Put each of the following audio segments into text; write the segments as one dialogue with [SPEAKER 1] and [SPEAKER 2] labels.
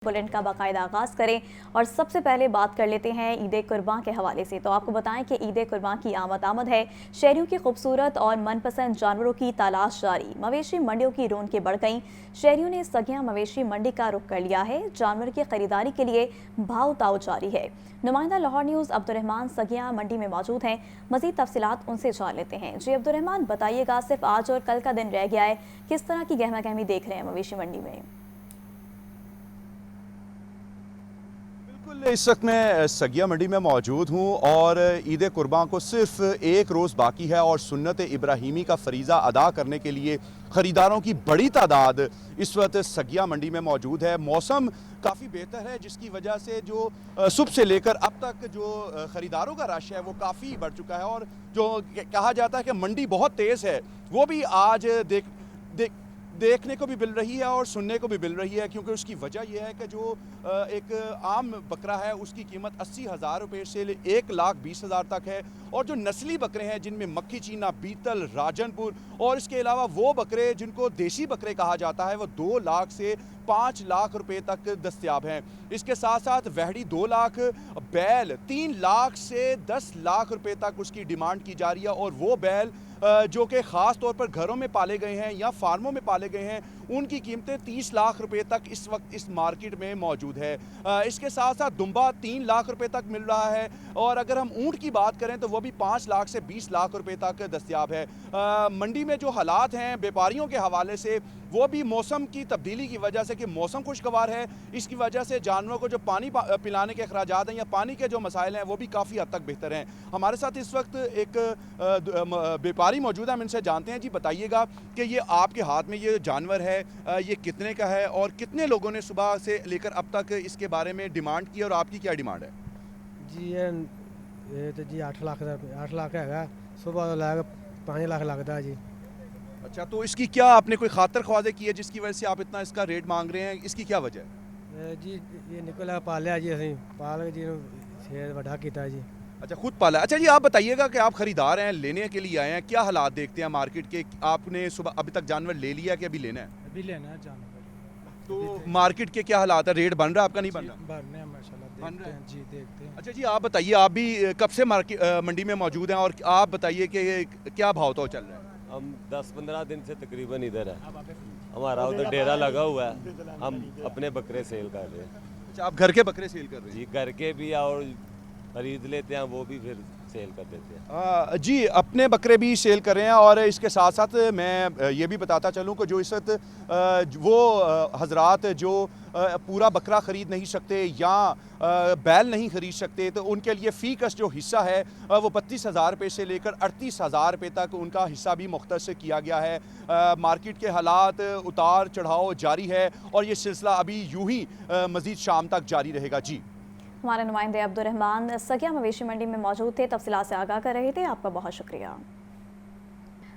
[SPEAKER 1] Bulletin का बाकायदा आगाज़ करें और सबसे पहले बात कर लेते हैं ईद कुर्बान के हवाले से। तो आपको बताएं कि ईद कुर्बान की आमद है। शहरियों की खूबसूरत और मनपसंद जानवरों की तलाश जारी। मवेशी मंडियों की रौनकें बढ़ गईं। शहरियों ने सगिया मवेशी मंडी का रुख कर लिया है। जानवर की खरीदारी के लिए भाव ताव जारी है। नुमाइंदा लाहौर न्यूज़ अब्दुर्रहमान सगिया मंडी में मौजूद हैं। मज़ीद तफसीलात उनसे जान लेते हैं। जी अब्दुर्रहमान, बताइएगा, सिर्फ आज और कल का दिन रह गया है, किस तरह की गहमा गहमी देख रहे हैं मवेशी मंडी में?
[SPEAKER 2] इस वक्त मैं सगिया मंडी में मौजूद हूँ और ईद कुर्बान को सिर्फ एक रोज़ बाकी है और सुन्नत इब्राहीमी का फरीज़ा अदा करने के लिए ख़रीदारों की बड़ी तादाद इस वक्त सगिया मंडी में मौजूद है। मौसम काफ़ी बेहतर है, जिसकी वजह से जो सुबह से लेकर अब तक जो ख़रीदारों का रश है वो काफ़ी बढ़ चुका है और जो कहा जाता है कि मंडी बहुत तेज़ है, वो भी आज देखने को भी मिल रही है और सुनने को भी मिल रही है। क्योंकि उसकी वजह यह है कि जो एक आम बकरा है उसकी कीमत 80,000 रुपये से 1,20,000 तक है और जो नस्ली बकरे हैं जिनमें मक्खी चीना, बीतल, राजनपुर और इसके अलावा वो बकरे जिनको देसी बकरे कहा जाता है वो 2 लाख से 5 लाख रुपए तक दस्तयाब हैं। इसके साथ साथ वहड़ी 2 लाख, बैल 3 लाख से 10 लाख रुपए तक उसकी डिमांड की जा रही है और वो बैल जो कि ख़ास तौर पर घरों में पाले गए हैं या फार्मों में पाले गए हैं उनकी कीमतें 30 लाख रुपए तक इस वक्त इस मार्केट में मौजूद है। इसके साथ साथ दुम्बा 3 लाख रुपए तक मिल रहा है और अगर हम ऊँट की बात करें तो वो भी 5 लाख से 20 लाख रुपए तक दस्तयाब है। मंडी में जो हालात हैं व्यापारियों के हवाले से वो भी मौसम की तब्दीली की वजह से कि मौसम खुशगवार है, इसकी वजह से जानवरों को जो पानी पिलाने के अखराजात हैं या पानी के जो मसाइल हैं वो भी काफ़ी हद तक बेहतर हैं। हमारे साथ इस वक्त एक व्यापारी मौजूद है, हम इनसे जानते हैं। जी बताइएगा कि ये आपके हाथ में ये जानवर है, ये कितने का है और कितने लोगों ने सुबह से लेकर अब तक इसके बारे में डिमांड की और आपकी क्या डिमांड है?
[SPEAKER 3] जी ये तो जी 8 लाख है, सुबह लगा 5 लाख लगता है जी।
[SPEAKER 2] अच्छा, तो इसकी क्या आपने कोई खातर ख्वादे की है जिसकी वजह से आप इतना इसका रेट मांग रहे हैं, इसकी क्या वजह है?
[SPEAKER 3] जी ये निकला पालिया जी, असी पाल के जी शेर वड्डा किया जी।
[SPEAKER 2] अच्छा, खुद पाला। अच्छा जी, आप बताइएगा कि आप खरीदार हैं, लेने के लिए आए हैं, क्या हालात देखते हैं मार्केट के? आपने सुबह अभी तक जानवर ले लिया कि अभी लेना है?
[SPEAKER 3] अभी लेना है जानवर।
[SPEAKER 2] तो मार्केट के क्या हालात है? रेट बन रहा है आपका? नहीं बन रहा?
[SPEAKER 3] बन रहे हैं माशाल्लाह, देखते हैं जी, देखते हैं।
[SPEAKER 2] अच्छा जी, आप बताइए, आप भी कब से मार्केट मंडी में मौजूद हैं और आप बताइए कि क्या भाव तो चल रहा है?
[SPEAKER 4] हम 10-15 दिन से तकरीबन इधर है, हमारा उधर डेरा लगा हुआ है, हम अपने बकरे सेल कर रहे हैं।
[SPEAKER 2] अच्छा, आप घर के बकरे सेल कर रहे हैं?
[SPEAKER 4] जी, घर के भी और खरीद लेते हैं, वो भी फिर सेल कर देते हैं।
[SPEAKER 2] जी, अपने बकरे भी सेल कर रहे हैं और इसके साथ साथ मैं ये भी बताता चलूँ कि जो इस वक्त वो हजरात जो पूरा बकरा ख़रीद नहीं सकते या बैल नहीं ख़रीद सकते तो उनके लिए फ़ी कस जो हिस्सा है वो 32,000 रुपये से लेकर 38,000 रुपये तक उनका हिस्सा भी मुख्तस किया गया है। मार्केट के हालात उतार चढ़ाव जारी है और ये सिलसिला अभी यूँ ही मज़ीद शाम तक जारी रहेगा। जी,
[SPEAKER 1] हमारे नुमाइंदे अब्दुर्रहमान सगिया मवेशी मंडी में मौजूद थे, तफसीलात से आगाह कर रहे थे। आपका बहुत शुक्रिया।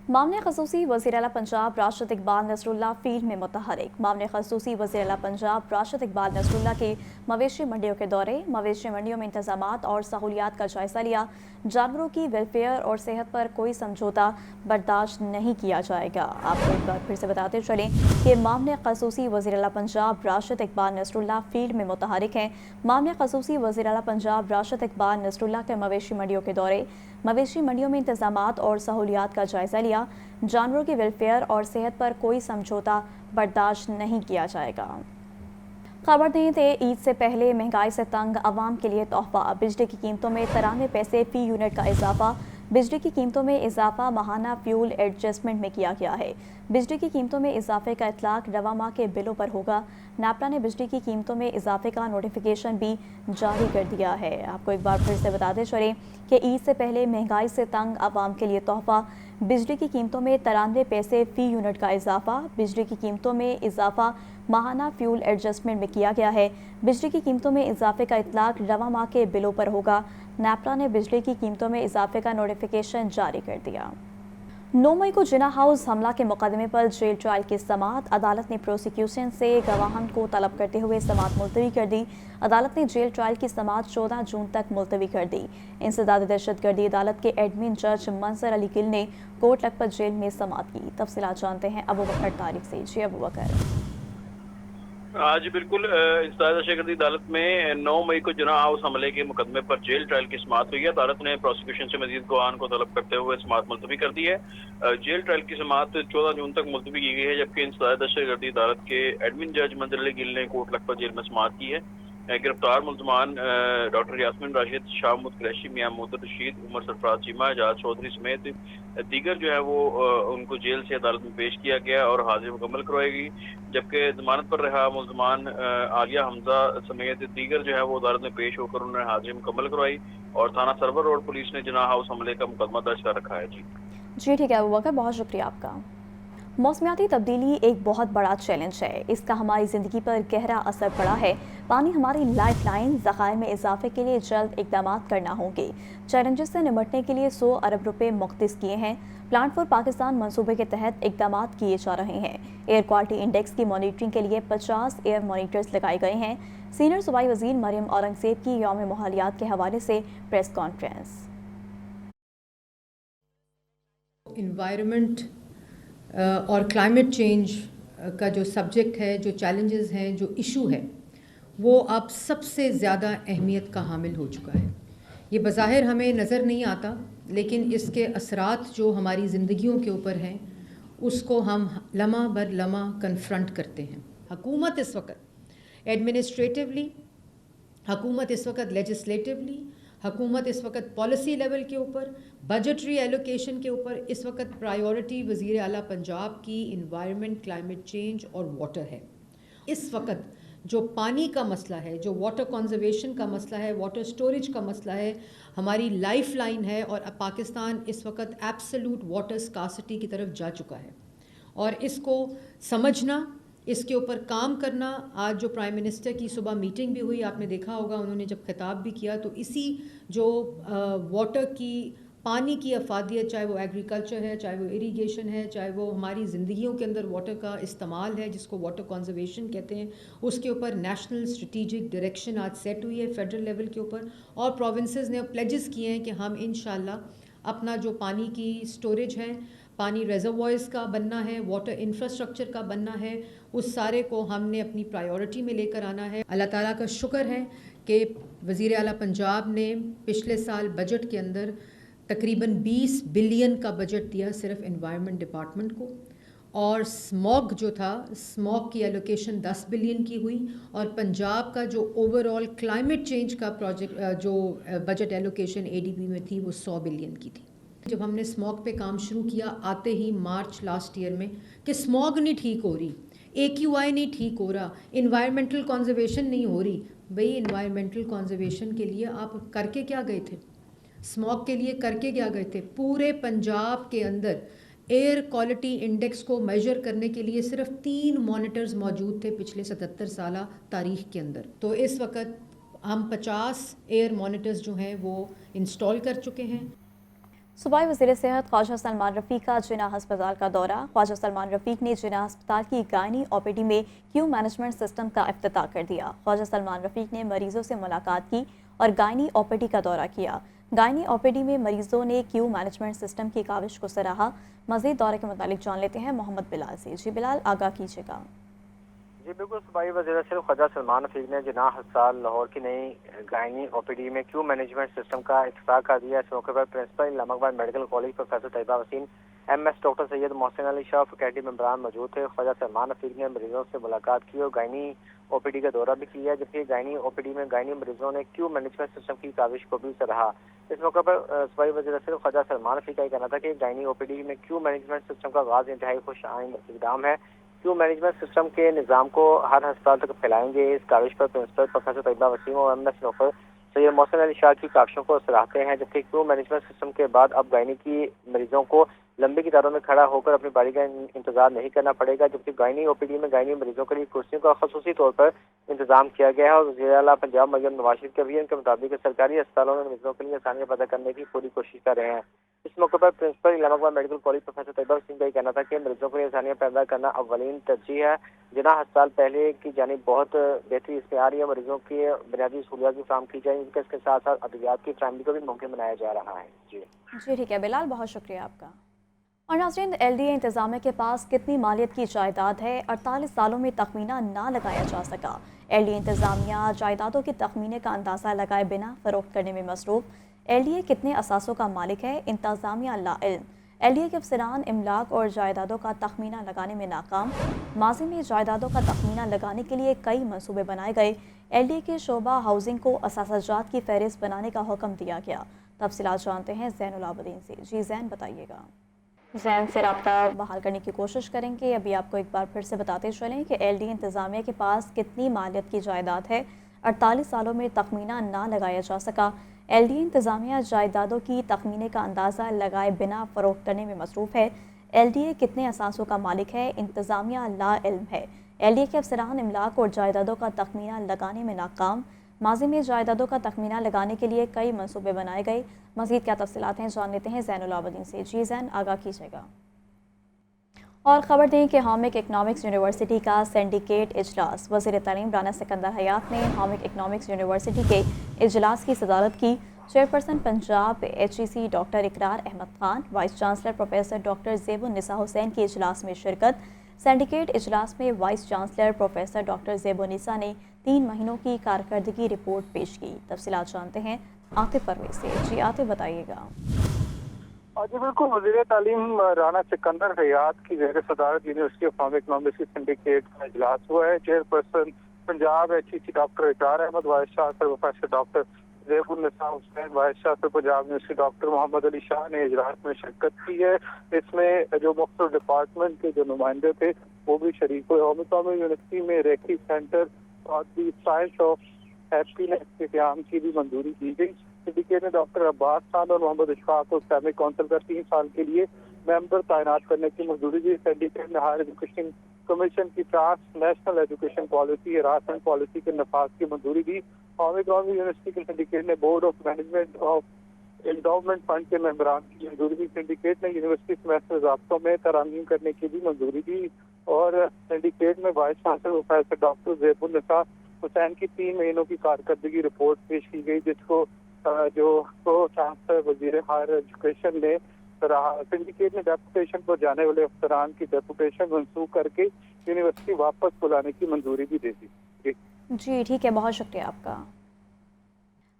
[SPEAKER 1] मामले खसूसी वज़ीर आला पंजाब राशिद इकबाल नसरुल्लाह फील्ड में मुतहरिक। मामले खसूसी वज़ीर आला पंजाब राशिद इकबाल नसरुल्लाह की मवेशी मंडियों के दौरे, मवेशी मंडियों में इंतजामात और सहूलियात का जायज़ा लिया। जानवरों की वेलफेयर और सेहत पर कोई समझौता बर्दाश्त नहीं किया जाएगा। आपको एक बार फिर से बताते चलें कि मामले खसूसी वज़ीर आला पंजाब राशिद इकबाल नसरुल्लाह फील्ड में मुतहरिक हैं। मामले खसूसी वज़ीर आला पंजाब राशिद इकबाल नसरुल्लाह के मवेशी मंडियों के दौरे, मवेशी मंडियों में इंतजामात और सहूलियात का जायज़ा लिया। जानवरों की वेलफेयर और सेहत पर कोई समझौता बर्दाश्त नहीं किया जाएगा। खबर दें थे ईद से पहले महंगाई से तंग आवाम के लिए तोहफा। बिजली की कीमतों में 93 पैसे फ़ी यूनिट का इजाफा। बिजली की कीमतों में इजाफा माहाना फ्यूल एडजस्टमेंट में किया गया है। बिजली की कीमतों में इजाफे का इतलाक रवा माह के बिलों पर होगा। नापरा ने बिजली की कीमतों में इजाफे का नोटिफिकेशन भी जारी कर दिया है। आपको एक बार फिर से बताते चलें कि ईद से पहले महंगाई से तंग आवाम के लिए तोहफा। बिजली की कीमतों में 93 पैसे फ़ी यूनिट का इजाफा। बिजली की कीमतों में इजाफा माहाना फ्यूल एडजस्टमेंट में किया गया है। बिजली की कीमतों में इजाफे का इतलाक रवा माह के बिलों पर होगा। नापरा ने बिजली की कीमतों में इजाफे का नोटिफिकेशन जारी कर दिया। 9 मई को जिना हाउस हमला के मुकदमे पर जेल ट्रायल की समाअत। अदालत ने प्रोसिक्यूशन से गवाहन को तलब करते हुए समाअत मुलतवी कर दी। अदालत ने जेल ट्रायल की समाअत 14 जून तक मुलतवी कर दी। इंसदाद दहशतगर्दी अदालत के एडमिन जज मंसर अली गिल ने कोट लखपत जेल में समाअत की। तफसीलात जानते हैं अबू बकर तारिक से। जी अबू बकर।
[SPEAKER 5] आज बिल्कुल इंसदाद दहशतगर्दी अदालत में 9 मई को जुना हाउस हमले के मुकदमे पर जेल ट्रायल की समाअत हुई है। अदालत ने प्रोसिक्यूशन से मजीद गवाहान को तलब करते हुए समाअत मुलतवी कर दी है। जेल ट्रायल की समाअत 14 जून तक मुलतवी की गई है, जबकि इंसदाद दहशतगर्दी अदालत के एडमिन जज मंजर अली गिल ने कोट लखपत जेल में समाअत की है। गिरफ्तार मुलजमान डॉक्टर यास्मीन राशिद, शाह महमूद कुरैशी, मियां मोहम्मद रशीद, उमर सरफराज चीमा, एजाज चौधरी समेत दीगर जो है वो उनको जेल से अदालत में पेश किया गया और हाजिरी मुकम्मल करवाएगी, जबकि जमानत पर रहा मुलजमान आलिया हमजा समेत दीगर जो है वो अदालत में पेश होकर उन्होंने हाजिरी मुकम्मल करवाई और थाना सरवर रोड पुलिस ने जिनाह हाउस हमले का मुकदमा दर्ज कर रखा है।
[SPEAKER 1] जी ठीक है अबू बकर, बहुत शुक्रिया आपका। मौसमियाती तब्दीली एक बहुत बड़ा चैलेंज है, इसका हमारी ज़िंदगी पर गहरा असर पड़ा है। पानी हमारी लाइफ लाइन, ज़खायर में इजाफे के लिए जल्द इकदाम करना होंगे। चैलेंजेस से निपटने के लिए 100 अरब रुपए मुख्तस किए हैं। प्लांट फॉर पाकिस्तान मंसूबे के तहत इकदाम किए जा रहे हैं। एयर क्वालिटी इंडेक्स की मॉनिटरिंग के लिए 50 एयर मॉनिटर्स लगाए गए हैं। सीनियर सूबाई वज़ीर मरियम औरंगज़ेब की यौम माहौलियात के हवाले से प्रेस कॉन्फ्रेंस।
[SPEAKER 6] इन्वायरमेंट और क्लाइमेट चेंज का जो सब्जेक्ट है, जो चैलेंजेस हैं, जो इशू है, वो अब सबसे ज़्यादा अहमियत का हामिल हो चुका है। ये बज़ाहिर हमें नज़र नहीं आता, लेकिन इसके असरात जो हमारी ज़िंदगियों के ऊपर हैं उसको हम लम्हा बर लम्हा कन्फ्रंट करते हैं। हुकूमत इस वक्त एडमिनिस्ट्रेटिवली, हुकूमत इस वक्त लेजिस्लेटिवली, हुकूमत इस वक्त पॉलिसी लेवल के ऊपर, बजटरी एलोकेशन के ऊपर इस वक्त प्रायोरिटी वज़ीर आला पंजाब की इन्वायरमेंट, क्लाइमेट चेंज और वाटर है। इस वक्त जो पानी का मसला है, जो वाटर कंजर्वेशन का मसला है, वाटर स्टोरेज का मसला है, हमारी लाइफ लाइन है और अब पाकिस्तान इस वक्त एब्सोल्यूट वाटर स्कार्सिटी की तरफ जा चुका है। और इसको समझना, इसके ऊपर काम करना, आज जो प्राइम मिनिस्टर की सुबह मीटिंग भी हुई, आपने देखा होगा, उन्होंने जब खिताब भी किया तो इसी जो वाटर की, पानी की अफादियत, चाहे वो एग्रीकल्चर है, चाहे वो इरिगेशन है, चाहे वो हमारी ज़िंदगियों के अंदर वाटर का इस्तेमाल है जिसको वाटर कंजर्वेशन कहते हैं, उसके ऊपर नेशनल स्ट्रेटेजिक डायरेक्शन आज सेट हुई है फेडरल लेवल के ऊपर। और प्रोविंसेस ने प्लेजेस किए हैं कि हम इंशाल्लाह अपना जो पानी की स्टोरेज है, पानी रेजर्वॉयर्स का बनना है, वाटर इंफ्रास्ट्रक्चर का बनना है, उस सारे को हमने अपनी प्रायोरिटी में लेकर आना है। अल्लाह ताला का शुक्र है कि वज़ीर आला पंजाब ने पिछले साल बजट के अंदर तकरीबन 20 बिलियन का बजट दिया सिर्फ एनवायरनमेंट डिपार्टमेंट को, और स्मॉग जो था, स्मॉग की एलोकेशन 10 बिलियन की हुई, और पंजाब का जो ओवरऑल क्लाइमेट चेंज का प्रोजेक्ट जो बजट एलोकेशन एडीबी में थी वो 100 बिलियन की थी। जब हमने स्मॉग पे काम शुरू किया आते ही मार्च लास्ट ईयर में कि स्मॉग नहीं ठीक हो रही, AQI नहीं ठीक हो रहा, इन्वायरमेंटल कंजर्वेशन नहीं हो रही। भाई इन्वायरमेंटल कंजर्वेशन के लिए आप करके क्या गए थे? स्मॉग के लिए करके क्या गए थे? पूरे पंजाब के अंदर एयर क्वालिटी इंडेक्स को मेजर करने के लिए सिर्फ 3 मॉनिटर्स मौजूद थे पिछले 77 साल तारीख के अंदर। तो इस वक्त हम 50 एयर मॉनिटर्स जो हैं वो इंस्टॉल कर चुके हैं।
[SPEAKER 1] सूबाई वज़ीर सेहत ख्वाजा सलमान रफ़ीक का जिनाह अस्पताल का दौरा। ख्वाजा सलमान रफ़ीक ने जिनाह अस्पताल की गायनी OPD में क्यू मैनेजमेंट सिस्टम का इफ्तिताह कर दिया। ख्वाजा सलमान रफ़ीक ने मरीजों से मुलाकात की और गायनी OPD का दौरा किया। गायनी OPD में मरीजों ने क्यू मैनेजमेंट सिस्टम की काविश को सराहा। मज़ीद दौरे के मुतालिक जान लेते हैं मोहम्मद बिलाल से। जी बिलाल, आगाह कीजिएगा।
[SPEAKER 7] जी बिल्कुल, सूबाई वज़ीर सिर्फ ख्वाजा सलमान रफ़ीक ने जिनाह अस्पताल लाहौर की नई गायनी OPD में क्यू मैनेजमेंट सिस्टम का इफ्तिताह कर दिया। इस मौके पर principal Allama Iqbal medical college professor Tayyaba Waseem, MS doctor Syed Mohsin Ali Shah, faculty मेंबरान मौजूद थे। ख्वाजा सलमान रफ़ीक ने मरीजों से मुलाकात की और गायनी OPD का दौरा भी किया, जबकि गायनी OPD में गायनी मरीजों ने क्यू मैनेजमेंट सिस्टम की काविश को भी सराहा। इस मौके पर सूबाई वज़ीर सिर्फ ख्वाजा सलमान रफ़ीक का कहना था कि गायनी OPD में क्यू मैनेजमेंट सिस्टम का आगाज़ इंतहाई खुश आइंद इक़दाम है। क्यू मैनेजमेंट सिस्टम के निज़ाम को हर अस्पताल तक फैलाएंगे। इस काविश पर प्रिंसिपल प्रोफेसर तैयबा वसीम और MS डॉक्टर सैयद मोहसिन अली शाह की काविशों को सराहते हैं। जबकि क्यू मैनेजमेंट सिस्टम के बाद अब गायनी की मरीजों को लंबी कतारों में खड़ा होकर अपनी बारी का इंतजार नहीं करना पड़ेगा, जबकि गायनी OPD में गायनी मरीजों के लिए कुर्सियों का खसूसी तौर पर इंतजाम किया गया है। और वज़ीर आला पंजाब मरियम नवाज शरीफ के भी के मुताबिक सरकारी अस्पतालों में मरीजों के लिए आसानियां पैदा करने की पूरी कोशिश कर रहे हैं। इस मौके पर principal Allama Iqbal medical college professor Tayyaba Waseem का कहना था कि मरीजों के लिए आसानियां पैदा करना अव्वलीन तरजीह है। जिनाह अस्पताल पहले की जानिब बहुत बेहतरी इसमें आ रही है। मरीजों की बुनियादी सहूलियात भी फराहम की जाएंगी, इसके साथ साथ अद्वियात की फराहमी को भी मुमकिन बनाया जा रहा है। जी
[SPEAKER 1] ठीक है बिलाल, बहुत शुक्रिया आपका। और नाज़रीन, LDA इंतजामिया के पास कितनी मालियत की जायदाद है? 48 सालों में तखमीना ना लगाया जा सका। LDA इंतजामिया जायदादों के तखमीने का अंदाज़ा लगाए बिना फ़रोख्त करने में मसरूफ़। LDA कितने असासों का मालिक है? इंतजामिया लाइल्म। LDA के अफसरान इमलाक और जायदादों का तखमीना लगाने में नाकाम। माजी में जायदादों का तखमीना लगाने के लिए कई मंसूबे बनाए गए। LDA के शोबा हाउसिंग को असासाजात की फहरिस्त बनाने का हुक्म दिया गया। तफसीलात जानते हैं ज़ैनुल आबदीन से। जी ज़ैन, बताइएगा। ज़ैन से रब्ता बहाल करने की कोशिश करेंगे। अभी आपको एक बार फिर से बताते चलें कि LDA इंतजामिया के पास कितनी मालियत की जायदाद है? 48 सालों में तखमीना ना लगाया जा सका। LDA इंतजामिया जायदादों की तखमीने का अंदाज़ा लगाए बिना फ़रोख्त करने में मसरूफ़ है। LDA कितने असासों का मालिक है? इंतजामिया ला इल्म है। LDA के अफसरान इमलाक और जायदादों का तखमीना लगाने में नाकाम। माजी में जायदादों का तखमीना लगाने के लिए कई मंसूबे बनाए गए। मज़ीद क्या तफसीलात हैं, जान लेते हैं ज़ैनुल आबदीन से। जी ज़ैन, आगाह कीजिएगा। और ख़बर दें कि हामिक इकनॉमिक्स यूनिवर्सिटी का सिंडिकेट इजलास, वज़ीर तालीम राना सिकंदर हयात ने हामिक इकनॉमिक्स यूनिवर्सिटी के इजलास की सदारत की। Chairperson Punjab HEC doctor Iqrar Ahmad Khan, vice chancellor professor doctor Zebunnisa Hussain की इजलास में शिरकत। सिंडिकेट इजलास में vice chancellor professor doctor Zebunnisa ने 3 महीनों की कारकर्दगी रिपोर्ट पेश की। तफसीलात जानते हैं आतिफ परवेज से। जी आतिफ, बताइएगा।
[SPEAKER 8] जी बिल्कुल, वज़ीर तालीम राना सिकंदर हयात की ज़ेर सदारत यूनिवर्सिटी ऑफ हामिक इकनॉमिक्स की सिंडिकेट का इजलास हुआ है। Chairperson Punjab HEC doctor Iqrar Ahmad, vice chancellor professor doctor Zebunnisa Hussain, vice chancellor Punjab university doctor Mohammad Ali Shah ने इजलास में शिरकत की है। इसमें जो मुख्तलिफ डिपार्टमेंट के जो नुमाइंदे थे वो भी शरीक हुए। हामिक इकनॉमिक्स यूनिवर्सिटी में रेकी सेंटर और दी साइंस ऑफ हैप्पीनेस के क़याम की भी मंजूरी दी गई। सिंडिकेट ने डॉक्टर अब्बास खान और मोहम्मद इशफाक को इस्लामिक काउंसिल का 3 साल के लिए मेंबर तैनात करने की मंजूरी दी। सिंडिकेट ने हायर एजुकेशन कमीशन की transnational education policy harassment policy के नफाज की मंजूरी दी। हामिक इकनॉमिक्स यूनिवर्सिटी के सिंडिकेट ने board of management of endowment fund के मेंबरान की मंजूरी दी। सिंडिकेट ने यूनिवर्सिटी सेमेस्टर ज़ाब्तों में तरमीम करने की भी मंजूरी दी। और सिंडिकेट में vice chancellor professor doctor Zebunnisa Hussain की 3 महीनों की कारकर्दगी रिपोर्ट पेश की गई, जिसको जो चांसलर वजीर हायर एजुकेशन ने सिंडिकेट ने डेपुटेशन पर जाने वाले अफसरान की डेपुटेशन मंसूख करके यूनिवर्सिटी वापस बुलाने की मंजूरी भी दे दी।
[SPEAKER 1] जी ठीक है, बहुत शुक्रिया आपका।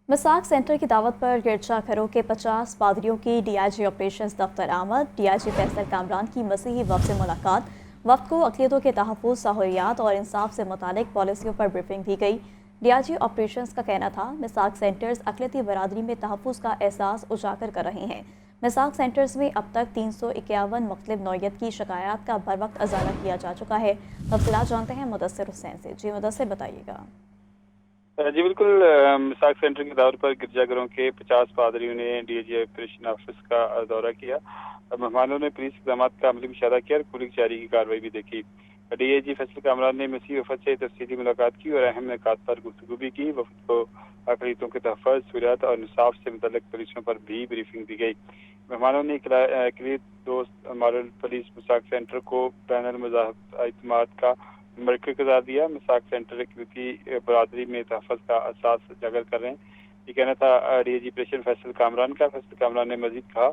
[SPEAKER 1] मिसाक सेंटर की दावत पर गिरजाघरों के 50 पादरियों की DIG ऑपरेशंस दफ्तर आमद। DIG फैसल कामरान की मसीही वफ़द से मुलाकात। वफ़द को अक़लियतों के तहफ़्फ़ुज़, सहूलियात और इंसाफ से मुतालिक पॉलिसियों पर ब्रीफिंग दी गई। DIG ऑपरेशंस का कहना था मिसाक सेंटर्स अक़लियती बरादरी में तहफ़्फ़ुज़ का एहसास उजागर कर रहे हैं। मिसाक सेंटर्स में अब तक 351 मुख्तलिफ नौइयत की शिकायत का बर वक्त अजाला किया जा चुका है। तफसीलात जानते हैं मुदस्सिर हुसैन से। जी मुदस्सिर, बताइएगा।
[SPEAKER 9] जी बिल्कुल, मिसाक सेंटर के दौर पर गिरजाघरों के 50 पादरियों ने DIG ऑपरेशन ऑफिस का दौरा किया। मेहमानों ने पुलिस इक़दाम का अमली मुशाहिदा किया और पुलिस जारी की कार्रवाई भी देखी। DIG फैसल कामरान ने मसीह वफ़द से तफसीली मुलाकात की और अहम निकात पर गुफ्तगू भी की। वफ़द को अक़लियतों के तहफ़्फ़ुज़, सहूलियात और इंसाफ से मुतल्लिक़ पॉलिसियों पर भी ब्रीफिंग दी गई। मेहमानों ने अक़लियत दोस्त मॉडल पुलिस मिसाक सेंटर को बैनुल मज़ाहब एतमाद का मरकज़ करार दिया। मिसाक सेंटर अक़लियती बरादरी में तहफ़्फ़ुज़ का एहसास उजागर कर रहे हैं, ये कहना था DIG ऑपरेशन फैसल कामरान का। फैसल कामरान ने मज़ीद कहा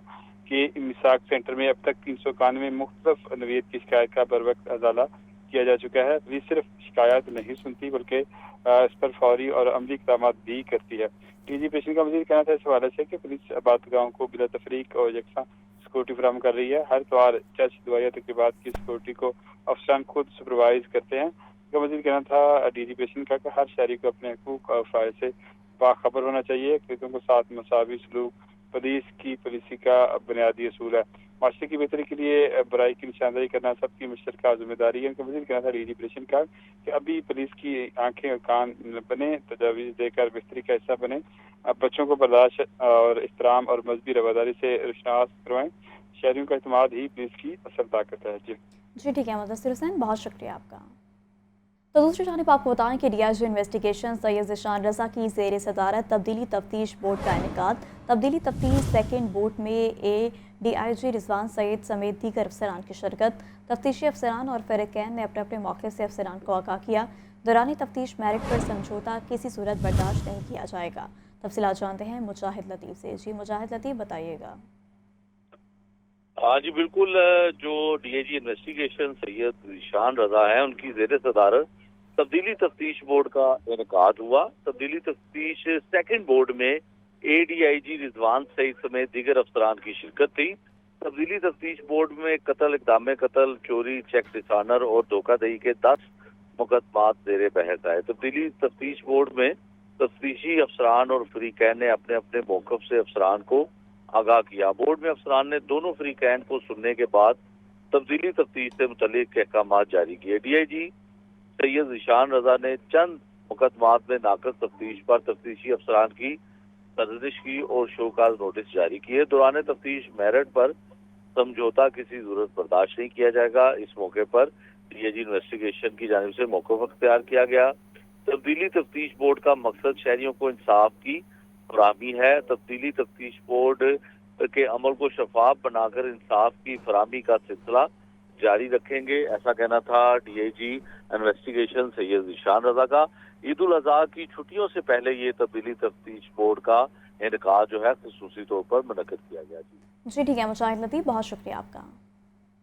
[SPEAKER 9] कि मिसाक सेंटर में अब तक 391 मुख्तलिफ नौइयत की शिकायत का बर वक्त अजाला किया जा चुका है। पुलिस सिर्फ शिकायत नहीं सुनती बल्कि इस पर फौरी और अमली इक़दाम भी करती है। DIG ऑपरेशन का मज़ीद कहना था इस हवाले से कि पुलिस आबादगाहों को बिला तफरीक और यकसा सिक्योरिटी फराहम कर रही है। हर त्योहार, चर्च, दुआया तक़रीबात की सिक्योरिटी को अफसरान खुद सुपरवाइज करते हैं। इसका मज़ीद कहना था DIG ऑपरेशन का कि हर शहरी को अपने हकूक़ और फ़राइज़ से बाखबर होना चाहिए। अक़लियतों के साथ मसावी सलूक पुलिस की पॉलिसी का बुनियादी असूल है। माशरे की बेहतरी के लिए बुराई की निशानदेही करना सबकी मुश्तरका जिम्मेदारी है। उनका मज़ीद कहना था DIG ऑपरेशन का कि अभी पुलिस की आंखें और कान बने, तजावीज़ देकर बेहतरी का हिस्सा बने, बच्चों को बर्दाश्त और एहतराम और मजहबी रवादारी से रुशनास करवाएं। शहरियों का एतमाद ही पुलिस की असल ताकत है।
[SPEAKER 1] जी ठीक है मुदस्सिर हुसैन, बहुत शुक्रिया आपका। तो दूसरी जानिब आपको बताएं कि DIG इन्वेस्टिगेशन सैयद ज़ीशान रज़ा की ज़ेर सदारत तब्दीली तफ्तीश बोर्ड का इनेकाद। तब्दीली तफ्तीश सेकेंड बोर्ड में DIG रिजवान सईद समेत दीगर अफसरान की शिरकत। तफ्तीशी अफसरान और फ़रीक़ैन ने अपने अपने मौके से अफसरान को आगाह किया। दौरान तफ्तीश मेरिट पर समझौता किसी सूरत बर्दाश्त नहीं किया जाएगा। तफसीलात जानते हैं मुजाहिद लतीफ़ से। जी मुजाहिद लतीफ़, बताइएगा।
[SPEAKER 10] ہاں جی بالکل، جو ڈی اے جی انویسٹیگیشن سید ذیشان رضا ہیں ان کی زیر صدارت تبدیلی تفتیش بورڈ کا انعقاد ہوا۔ تبدیلی تفتیش سیکنڈ بورڈ میں اے ڈی آئی جی رضوان سعید سمیت دیگر افسران کی شرکت تھی۔ تبدیلی تفتیش بورڈ میں قتل، اقدام قتل، چوری، چیک ڈسانر اور دھوکہ دہی کے 10 مقدمات زیر بحث آئے۔ تبدیلی تفتیش بورڈ میں تفتیشی افسران اور فریقین نے اپنے اپنے موقف سے افسران کو آگاہ کیا۔ بورڈ میں افسران نے دونوں فریقین کو سننے کے بعد تبدیلی تفتیش سے متعلق احکامات جاری کیے۔ ڈی آئی جی سید ذیشان رضا نے چند مقدمات میں ناقص تفتیش پر تفتیشی افسران کی سرزنش کی اور شوکاز نوٹس جاری کیے۔ دوران تفتیش میرٹ پر سمجھوتا کسی صورت برداشت نہیں کیا جائے گا۔ اس موقع پر ڈی اے جی انویسٹیگیشن کی جانب سے موقف اختیار کیا گیا۔ تبدیلی تفتیش بورڈ کا مقصد شہریوں کو انصاف کی فراہمی ہے۔ تبدیلی تفتیش بورڈ کے عمل کو شفاف بنا کر انصاف کی فراہمی کا سلسلہ جاری رکھیں گے، ایسا کہنا تھا ڈی اے جی انویسٹیگیشن سید ذیشان رضا کا۔ عید الاضحیٰ کی چھٹیوں سے پہلے یہ تبدیلی تفتیش بورڈ کا انعقاد جو ہے خصوصی طور پر منعقد کیا گیا۔
[SPEAKER 1] جی ٹھیک ہے مجاہد لطیف، بہت شکریہ آپ کا۔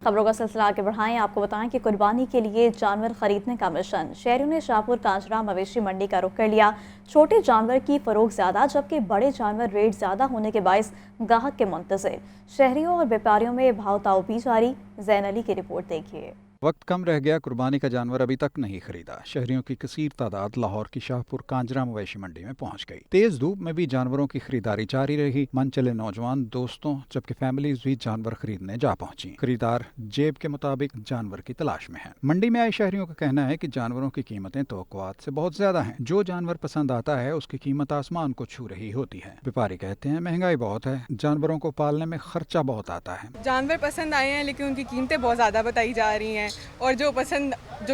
[SPEAKER 1] خبروں کا سلسلہ آگے بڑھائیں، آپ کو بتائیں کہ قربانی کے لیے جانور خریدنے کا مشن، شہریوں نے شاہپور کانجرا مویشی منڈی کا رخ کر لیا۔ چھوٹے جانور کی فروخت زیادہ جبکہ بڑے جانور ریٹ زیادہ ہونے کے باعث گاہک کے منتظر، شہریوں اور بیپاریوں میں بھاؤ تاؤ بھی جاری۔ زین علی کی رپورٹ دیکھیے۔
[SPEAKER 11] وقت کم رہ گیا، قربانی کا جانور ابھی تک نہیں خریدا۔ شہریوں کی کثیر تعداد لاہور کی شاہپور کانجرا مویشی منڈی میں پہنچ گئی۔ تیز دھوپ میں بھی جانوروں کی خریداری جاری رہی۔ من چلے نوجوان، دوستوں جبکہ فیملیز بھی جانور خریدنے جا پہنچی۔ خریدار جیب کے مطابق جانور کی تلاش میں ہیں۔ منڈی میں آئے شہریوں کا کہنا ہے کہ جانوروں کی قیمتیں توقعات سے بہت زیادہ ہیں۔ جو جانور پسند آتا ہے اس کی قیمت آسمان کو چھو رہی ہوتی ہے۔ ویپاری کہتے ہیں مہنگائی بہت ہے، جانوروں کو پالنے میں خرچہ بہت آتا ہے۔
[SPEAKER 12] جانور پسند آئے ہیں لیکن ان کی قیمتیں بہت زیادہ بتائی جا رہی ہیں، اور جو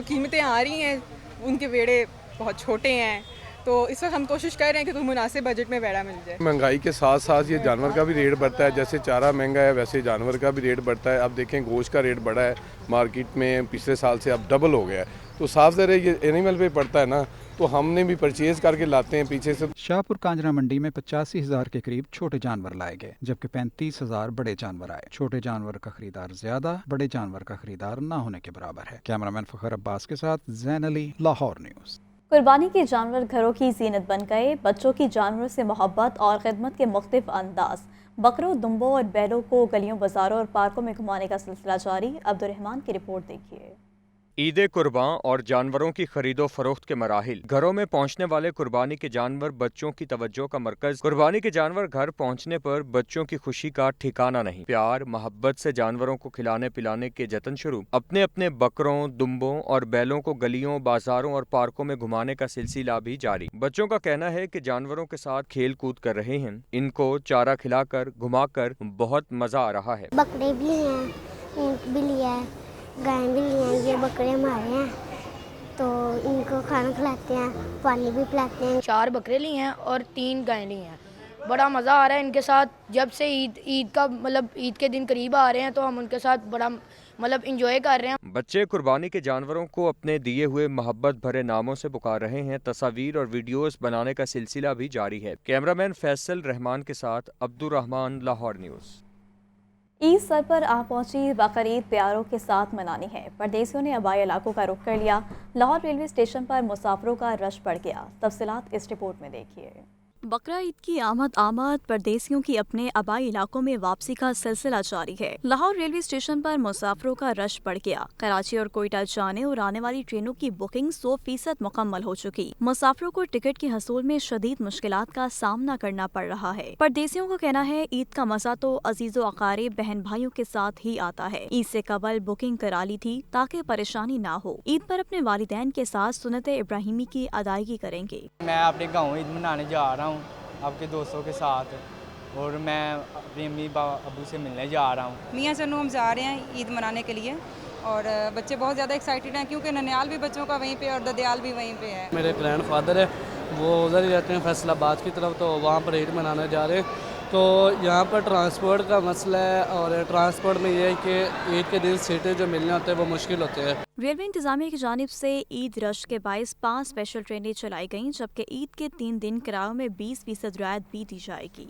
[SPEAKER 12] قیمتیں آ رہی ہیں ان کے ویڑے بہت چھوٹے ہیں، تو اس وقت ہم کوشش کر رہے ہیں کہ تو مناسب بجٹ میں ویڑا مل جائے۔
[SPEAKER 13] مہنگائی کے ساتھ ساتھ یہ جانور کا بھی ریٹ بڑھتا ہے، جیسے چارہ مہنگا ہے ویسے جانور کا بھی ریٹ بڑھتا ہے۔ اب دیکھیں گوشت کا ریٹ بڑھا ہے مارکیٹ میں، پچھلے سال سے اب ڈبل ہو گیا ہے، تو صاف ظاہر ہے یہ اینیمل پہ پڑتا ہے نا، تو ہم نے بھی پرچیز کر کے لاتے ہیں پیچھے سے۔
[SPEAKER 11] شاہپور کانجرا منڈی میں 85,000 کے قریب چھوٹے جانور لائے گئے جبکہ 35,000 بڑے جانور آئے۔ چھوٹے جانور کا خریدار زیادہ، بڑے جانور کا خریدار نہ ہونے کے برابر ہے۔ کیمرامین فخر عباس کے ساتھ زین علی، لاہور نیوز۔
[SPEAKER 1] قربانی کے جانور گھروں کی زینت بن گئے، بچوں کی جانوروں سے محبت اور خدمت کے مختلف انداز۔ بکروں، دمبوں اور بیلوں کو گلیوں، بازاروں اور پارکوں میں گھمانے کا سلسلہ جاری۔ عبدالرحمان کی رپورٹ دیکھیے۔
[SPEAKER 14] عید قرباں اور جانوروں کی خرید و فروخت کے مراحل۔ گھروں میں پہنچنے والے قربانی کے جانور بچوں کی توجہ کا مرکز۔ قربانی کے جانور گھر پہنچنے پر بچوں کی خوشی کا ٹھکانہ نہیں۔ پیار محبت سے جانوروں کو کھلانے پلانے کے جتن شروع۔ اپنے اپنے بکروں، دمبوں اور بیلوں کو گلیوں، بازاروں اور پارکوں میں گھمانے کا سلسلہ بھی جاری۔ بچوں کا کہنا ہے کہ جانوروں کے ساتھ کھیل کود کر رہے ہیں، ان کو چارہ کھلا کر گھما کر بہت مزہ آ رہا ہے۔
[SPEAKER 15] بکرے بھی ہیں، اونٹ بھی لیا ہے، گائے بھی لی ہیں، یہ بکرے ہمارے ہیں تو ان کو کھانا کھلاتے ہیں، پانی بھی پلاتے ہیں۔
[SPEAKER 16] 4 بکرے لی ہیں اور 3 گائے لی ہیں۔ بڑا مزہ آ رہا ہے ان کے ساتھ، جب سے عید کے دن قریب آ رہے ہیں تو ہم ان کے ساتھ بڑا انجوائے کر رہے ہیں۔
[SPEAKER 14] بچے قربانی کے جانوروں کو اپنے دیے ہوئے محبت بھرے ناموں سے پکار رہے ہیں۔ تصاویر اور ویڈیوز بنانے کا سلسلہ بھی جاری ہے۔ کیمرامین فیصل رحمان کے ساتھ عبدالرحمان، لاہور نیوز۔
[SPEAKER 1] عید سر پر آ پہنچی، بقرعید پیاروں کے ساتھ منانی ہے۔ پردیسیوں نے آبائی علاقوں کا رخ کر لیا۔ لاہور ریلوے اسٹیشن پر مسافروں کا رش بڑھ گیا۔ تفصیلات اس رپورٹ میں دیکھیے۔ بقرعید کی آمد پردیسیوں کی اپنے آبائی علاقوں میں واپسی کا سلسلہ جاری ہے۔ لاہور ریلوے اسٹیشن پر مسافروں کا رش بڑھ گیا۔ کراچی اور کوئٹہ جانے اور آنے والی ٹرینوں کی بکنگ 100% مکمل ہو چکی۔ مسافروں کو ٹکٹ کے حصول میں شدید مشکلات کا سامنا کرنا پڑ رہا ہے۔ پردیسیوں کا کہنا ہے عید کا مزہ تو عزیز و اقارب بہن بھائیوں کے ساتھ ہی آتا ہے۔ عید سے قبل بکنگ کرا لی تھی تاکہ پریشانی نہ ہو۔ عید پر اپنے والدین کے ساتھ سنت ابراہیمی کی ادائیگی کریں گے۔
[SPEAKER 17] میں اپنے گاؤں عید منانے جا رہا ہوں آپ کے دوستوں کے ساتھ، اور میں اپنی امی ابو سے ملنے جا رہا ہوں۔
[SPEAKER 12] میاں چنو ہم جا رہے ہیں عید منانے کے لیے، اور بچے بہت زیادہ ایکسائٹیڈ ہیں کیونکہ ننیال بھی بچوں کا وہیں پہ اور ددیال بھی وہیں پہ ہے۔
[SPEAKER 18] میرے گرینڈ فادر ہے، وہ ادھر ہی رہتے ہیں فیصل آباد کی طرف، تو وہاں پر عید منانے جا رہے ہیں۔ تو یہاں پر ٹرانسپورٹ کا مسئلہ ہے، اور ٹرانسپورٹ میں یہ ہے کہ عید کے دن سیٹیں جو ملنے ہوتے ہیں وہ مشکل ہوتے ہیں۔
[SPEAKER 1] ریلوے انتظامیہ کی جانب سے عید رش کے باعث 5 اسپیشل ٹرینیں چلائی گئیں، جبکہ عید کے 3 دن کرایوں میں 20% رعایت بھی دی جائے گی۔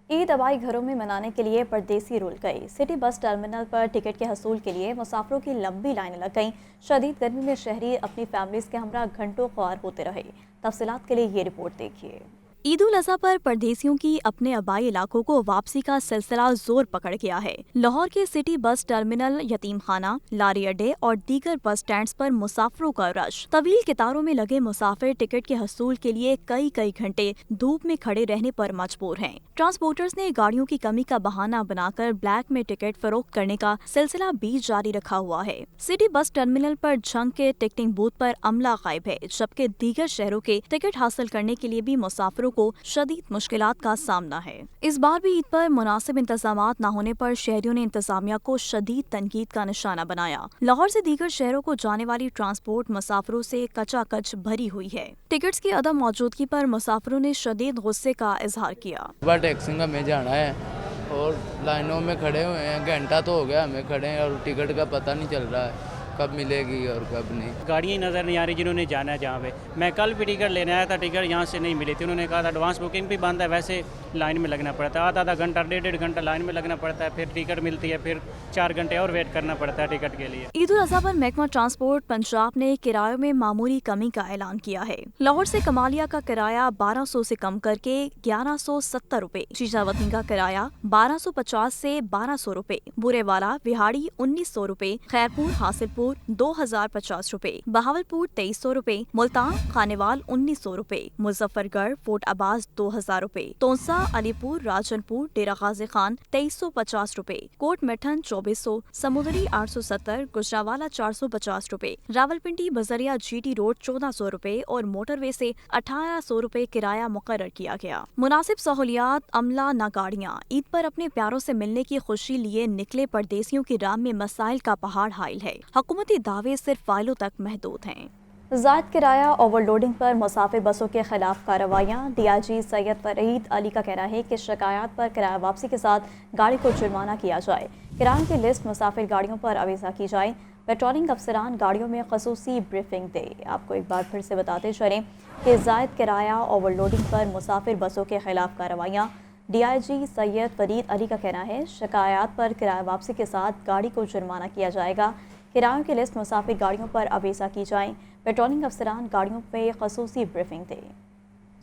[SPEAKER 1] ईद हवाई घरों में मनाने के लिए परदेसी रुल गई। सिटी बस टर्मिनल पर टिकट के हसूल के लिए मुसाफिरों की लंबी लाइनें लग गईं। शदीद गर्मी में शहरी अपनी फैमिलीज के हमरा घंटों ख्वार होते रहे। तफसीलात के लिए ये रिपोर्ट देखिए। ईद उल अज़हा पर परदेसियों की अपने आबाई इलाकों को वापसी का सिलसिला जोर पकड़ गया है। लाहौर के सिटी बस टर्मिनल, यतीम खाना, लारी अड्डे और दीगर बस स्टैंड्स पर मुसाफिरों का रश। तवील कतारों में लगे मुसाफिर टिकट के हसूल के लिए कई घंटे धूप में खड़े रहने पर मजबूर हैं। ट्रांसपोर्टर्स ने गाड़ियों की कमी का बहाना बनाकर ब्लैक में टिकट फरोख्त करने का सिलसिला भी जारी रखा हुआ है। सिटी बस टर्मिनल पर झंग के टिकटिंग बूथ पर अमला गायब है, जबकि दीगर शहरों के टिकट हासिल करने के लिए भी मुसाफिरों को शदीद मुश्किलात का सामना है। इस बार भी ईद पर मुनासिब इंतजामात न होने पर शहरियों ने इंतजामिया को शदीद तनकीद का निशाना बनाया। लाहौर से दीगर शहरों को जाने वाली ट्रांसपोर्ट मुसाफिरों से कचाकच भरी हुई है। टिकट्स की अदम मौजूदगी पर मुसाफिरों ने शदीद गुस्से का इजहार किया।
[SPEAKER 19] टैक्सी का हमें जाना है और लाइनों में खड़े हुए हैं, घंटा तो हो गया हमें खड़े हैं और टिकट का पता नहीं चल रहा है कब मिलेगी और कब नहीं।
[SPEAKER 20] गाड़ियाँ नज़र नहीं आ रही जिन्होंने जाना है जहाँ पे। मैं कल भी टिकट लेने आया था, टिकट यहाँ से नहीं मिली थी। उन्होंने कहा था एडवांस बुकिंग भी बंद है, वैसे लाइन में लगना पड़ता है। आधा घंटा 1.5 घंटा लाइन में लगना पड़ता है, फिर टिकट मिलती है, फिर 4 घंटे और वेट करना पड़ता है टिकट के लिए।
[SPEAKER 1] ईद उल अज़हा पर महकमा ट्रांसपोर्ट पंजाब ने किरायों में मामूली कमी का ऐलान किया है। लाहौर से कमालिया का किराया 1200 से कम करके 1170 रुपए, शीशावतनी का किराया 1250 से 1200 रुपए, बुरेवाला विहाड़ी 1900 रुपए, खैरपुर हासिलपुर 2050 रुपए, बहावलपुर 2300 रुपए, मुल्तान खानेवाल 1900 रुपए, मुजफ्फरगढ़ फोर्ट अब्बास 2000 रुपए, तोंसा अलीपुर राजनपुर डेरा गाजी खान 2350 रुपए, कोट मिठन 2400, समुद्री 870, गुजरावाला 450 रुपए, रावलपिंडी बजरिया GT रोड 1400 रुपए और मोटरवे से 1800 रुपए किराया मुकर्रर किया गया। मुनासिब सहूलियात, अमला न गाड़ियाँ। ईद पर अपने प्यारों से मिलने की खुशी लिए निकले परदेसियों की राह में मसाइल का पहाड़ हाइल है। हुकूमती दावे सिर्फ फाइलों तक महदूद हैं। ज़ायद किराया ओवरलोडिंग पर मुसाफिर बसों के खिलाफ कार्रवाइयाँ। DIG सैयद फरीद अली का कहना है कि शिकायत पर किराया वापसी के साथ गाड़ी को जुर्माना किया जाए। किरायों की लिस्ट मुसाफिर गाड़ियों पर अवेजा की जाए। पेट्रोलिंग अफसरान गाड़ियों में खसूसी ब्रीफिंग दे। आपको एक बार फिर से बताते चलें कि ज़ायद किराया ओवरलोडिंग पर मुसाफिर बसों के खिलाफ कार्रवाइयाँ। DIG सैयद फरीद अली का कहना है शिकायत पर किराया वापसी के साथ गाड़ी को जुर्माना किया जाएगा। किरायों की लिस्ट मुसाफिर गाड़ियों पर अवेजा की जाए। पेट्रोलिंग अफसरान गाड़ियों में खसूसी ब्रीफिंग दे।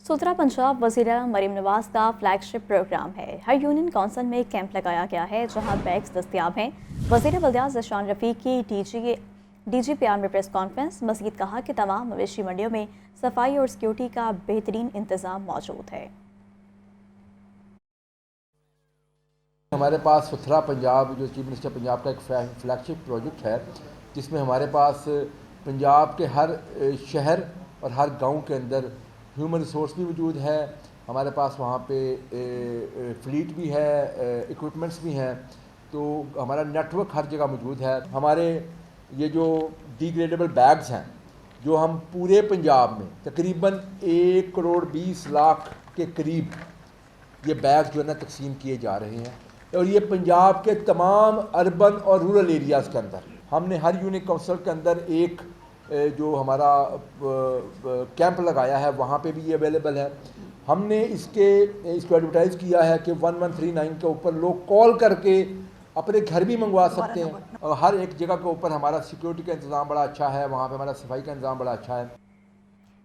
[SPEAKER 1] सुथरा पंजाब वज़ीर आला मरीम नवाज का फ्लैगशिप प्रोग्राम है। हर यूनियन काउंसिल में कैंप लगाया गया है जहां बैग्स दस्तियाब हैं। वज़ीर बल्दियात ज़शान रफ़ीक की DGPR में प्रेस कॉन्फ्रेंस। मज़ीद कहा कि तमाम मवेशी मंडियों में सफाई और सिक्योरिटी का बेहतरीन इंतज़ाम मौजूद है।
[SPEAKER 21] हमारे पास सुथरा पंजाब जो चीफ मिनिस्टर पंजाब का एक फ्लैगशिप प्रोजेक्ट है, जिसमें हमारे पास पंजाब के हर शहर और हर गांव के अंदर ह्यूमन रिसोर्स भी मौजूद है। हमारे पास वहाँ पे फ्लीट भी है, इक्विपमेंट्स भी हैं, तो हमारा नेटवर्क हर जगह मौजूद है। हमारे ये जो डिग्रेडेबल बैग्स हैं जो हम पूरे पंजाब में तकरीबन 1 करोड़ 20 लाख के करीब ये बैग जो है ना तकसीम किए जा रहे हैं और ये पंजाब के तमाम अर्बन और रूरल एरियाज़ के अंदर हमने हर यूनियन काउंसिल के अंदर एक जो हमारा कैंप लगाया है वहाँ पे भी ये अवेलेबल है। हमने इसको एडवर्टाइज़ किया है कि 1139 के ऊपर लोग कॉल करके अपने घर भी मंगवा सकते हैं और हर एक जगह के ऊपर हमारा सिक्योरिटी का इंतज़ाम बड़ा अच्छा है, वहाँ पे हमारा सफाई का इंतज़ाम बड़ा अच्छा है।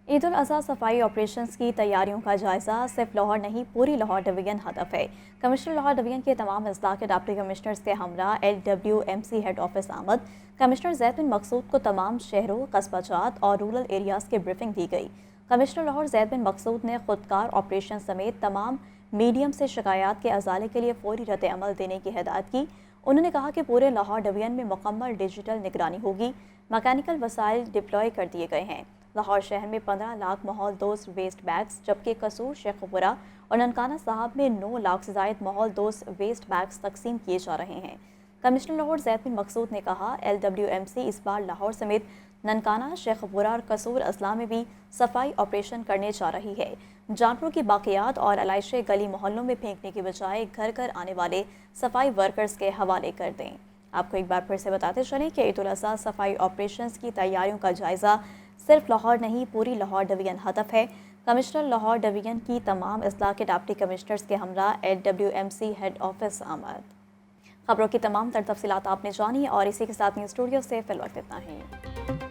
[SPEAKER 1] ईद उल अज़हा सफाई ऑपरेशंस की तैयारियों का जायज़ा। सिर्फ लाहौर नहीं पूरी लाहौर डिवीजन हदफ है। कमिश्नर लाहौर डिवीजन के तमाम अजला के डिप्टी कमिश्नर्स के हमरा LWMC हेड ऑफिस आमद। कमिश्नर ज़ैद बिन मकसूद को तमाम शहरों, कस्बाजात और रूरल एरियाज़ की ब्रीफिंग दी गई। कमिश्नर लाहौर ज़ैद बिन मकसूद ने खुदकार ऑपरेशन समेत तमाम मीडियम से शिकायत के अजाले के लिए फौरी रद्द अमल देने की हिदायत की। उन्होंने कहा कि पूरे लाहौर डिवीजन में मुकम्मल डिजिटल निगरानी होगी। मैकेनिकल वसाइल डिप्लॉय कर दिए गए हैं। लाहौर शहर में 15 लाख माहौल दोस्त वेस्ट बैग्स, जबकि कसूर, शेखपुरा और ननकाना साहब में 9 लाख से ज़ायद माहौल दोस्त वेस्ट बैग्स तकसीम किए जा रहे हैं। कमिश्नर लाहौर ज़ैद बिन मकसूद ने कहा LWMC इस बार लाहौर समेत ननकाना, शेखपुरा और कसूर अजला में भी सफाई ऑपरेशन करने जा रही है। जानवरों की बाकियात और अलाइशे गली मोहल्लों में फेंकने की बजाय घर घर आने वाले सफाई वर्कर्स के हवाले कर दें। आपको एक बार फिर से बताते चलें कि ईद उल अज़हा सफाई ऑपरेशंस की तैयारियों का जायज़ा सिर्फ लाहौर नहीं पूरी लाहौर डिवीजन हदफ है। कमिश्नर लाहौर डिवीजन की तमाम अजला के डिप्टी कमिश्नर्स के हमरा LWMC हेड ऑफिस आमद। खबरों की तमाम तर तफसीलात आपने जानी और इसी के साथ न्यूज़ स्टूडियो से फिलवक्त इतना ही।